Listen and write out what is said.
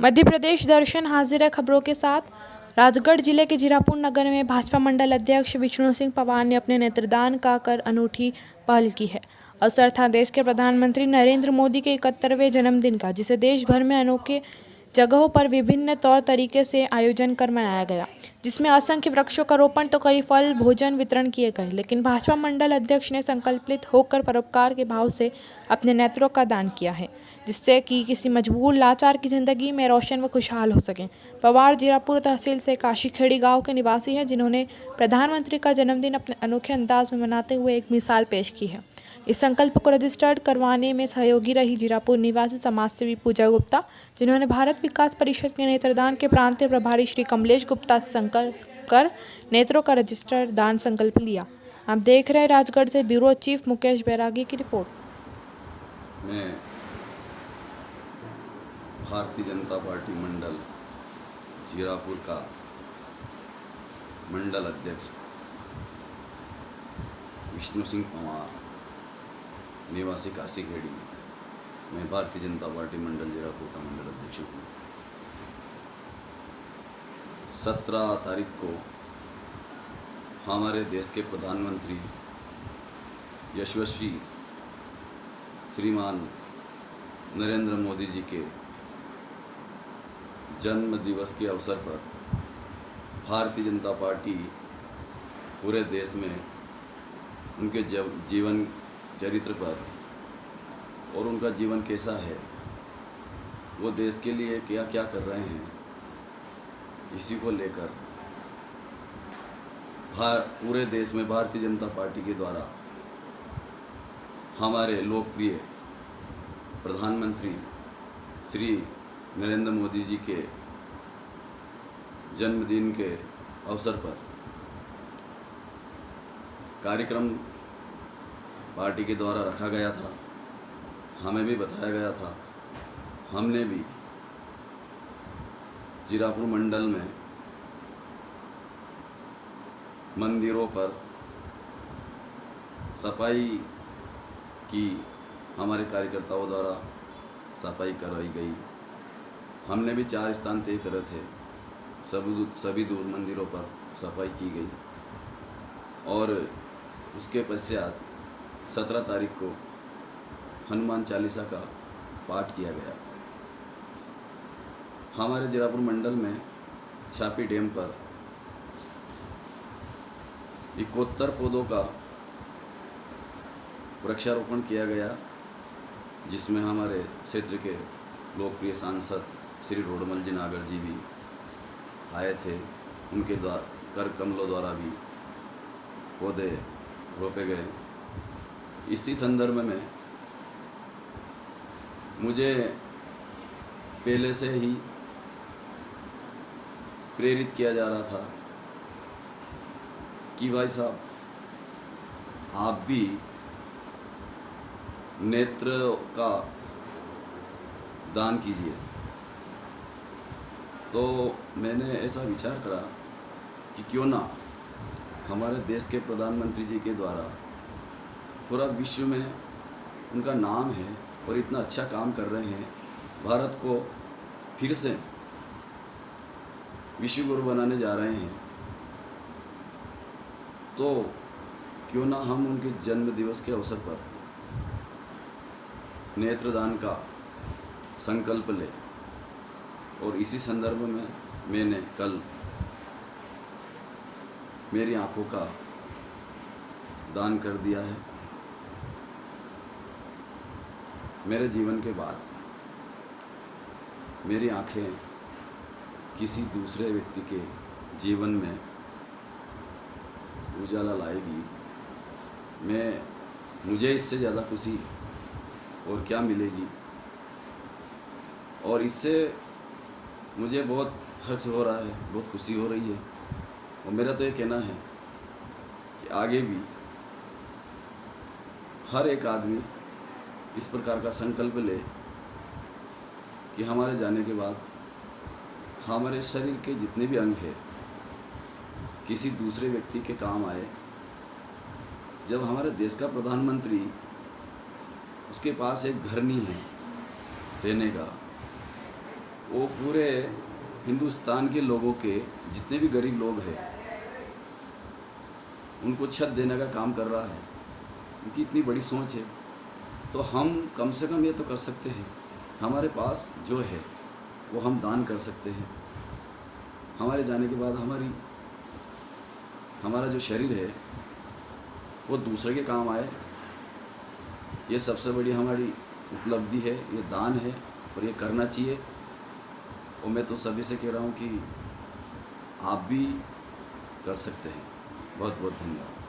मध्य प्रदेश दर्शन हाजिर है खबरों के साथ। राजगढ़ जिले के जीरापुर नगर में भाजपा मंडल अध्यक्ष विष्णु सिंह पवार ने अपने नेत्रदान का कर अनूठी पहल की है। अवसर था देश के प्रधानमंत्री नरेंद्र मोदी के 71वें जन्मदिन का, जिसे देश भर में अनोखे जगहों पर विभिन्न तौर तरीके से आयोजन कर मनाया गया, जिसमें असंख्य वृक्षों का रोपण तो कई फल भोजन वितरण किए गए। लेकिन भाजपा मंडल अध्यक्ष ने संकल्पित होकर परोपकार के भाव से अपने नेत्रों का दान किया है, जिससे कि किसी मजबूर लाचार की जिंदगी में रोशन व खुशहाल हो सकें। पवार जीरापुर तहसील से काशीखेड़ी गांव के निवासी हैं, जिन्होंने प्रधानमंत्री का जन्मदिन अपने अनोखे अंदाज में मनाते हुए एक मिसाल पेश की है। इस संकल्प को रजिस्टर्ड करवाने में सहयोगी रही जीरापुर निवासी समाजसेवी पूजा गुप्ता, जिन्होंने भारत विकास परिषद के नेत्रदान के प्रांतीय प्रभारी श्री कमलेश गुप्ता से संपर्क कर नेत्रों का रजिस्टर दान संकल्प लिया। आप देख रहे हैं राजगढ़ से ब्यूरो चीफ मुकेश बैरागी की रिपोर्ट। मैं भारतीय जनता पार्टी मंडल जीरापुर का मंडल अध्यक्ष विष्णु सिंह पवार, निवासी काशीखेड़ी, मैं भारतीय जनता पार्टी मंडल जीरापुर का मंडल अध्यक्ष हूँ। 17 तारीख को हमारे देश के प्रधानमंत्री यशस्वी श्रीमान नरेंद्र मोदी जी के जन्म दिवस के अवसर पर भारतीय जनता पार्टी पूरे देश में उनके जीवन चरित्र पर और उनका जीवन कैसा है, वो देश के लिए क्या क्या कर रहे हैं, इसी को लेकर पूरे देश में भारतीय जनता पार्टी के द्वारा हमारे लोकप्रिय प्रधानमंत्री श्री नरेंद्र मोदी जी के जन्मदिन के अवसर पर कार्यक्रम पार्टी के द्वारा रखा गया था। हमें भी बताया गया था। हमने भी जीरापुर मंडल में मंदिरों पर सफाई की, हमारे कार्यकर्ताओं द्वारा सफाई करवाई गई। हमने भी 4 स्थान तय करे थे, सभी दूर मंदिरों पर सफाई की गई और उसके पश्चात 17 तारीख को हनुमान चालीसा का पाठ किया गया। हमारे जीरापुर मंडल में छापी डैम पर 71 पौधों का वृक्षारोपण किया गया, जिसमें हमारे क्षेत्र के लोकप्रिय सांसद श्री रोडमल जी नागर जी भी आए थे। उनके द्वारा कर कमलों द्वारा भी पौधे रोपे गए। इसी संदर्भ में मुझे पहले से ही प्रेरित किया जा रहा था कि भाई साहब, आप भी नेत्र का दान कीजिए। तो मैंने ऐसा विचार करा कि क्यों ना हमारे देश के प्रधानमंत्री जी के द्वारा पूरा विश्व में उनका नाम है और इतना अच्छा काम कर रहे हैं, भारत को फिर से विश्व गुरु बनाने जा रहे हैं, तो क्यों ना हम उनके जन्म दिवस के अवसर पर नेत्रदान का संकल्प लें। और इसी संदर्भ में मैंने कल मेरी आंखों का दान कर दिया है। मेरे जीवन के बाद मेरी आंखें किसी दूसरे व्यक्ति के जीवन में उजाला लाएगी। मुझे इससे ज़्यादा खुशी और क्या मिलेगी। और इससे मुझे बहुत हर्ष हो रहा है, बहुत खुशी हो रही है। और मेरा तो ये कहना है कि आगे भी हर एक आदमी इस प्रकार का संकल्प ले कि हमारे जाने के बाद हमारे शरीर के जितने भी अंग हैं किसी दूसरे व्यक्ति के काम आए। जब हमारे देश का प्रधानमंत्री, उसके पास एक घर नहीं है रहने का, वो पूरे हिंदुस्तान के लोगों के जितने भी गरीब लोग हैं उनको छत देने का काम कर रहा है। उनकी इतनी बड़ी सोच है, तो हम कम से कम ये तो कर सकते हैं, हमारे पास जो है वो हम दान कर सकते हैं। हमारे जाने के बाद हमारा जो शरीर है वो दूसरे के काम आए, ये सबसे बड़ी हमारी उपलब्धि है, ये दान है और ये करना चाहिए। और मैं तो सभी से कह रहा हूँ कि आप भी कर सकते हैं। बहुत बहुत धन्यवाद।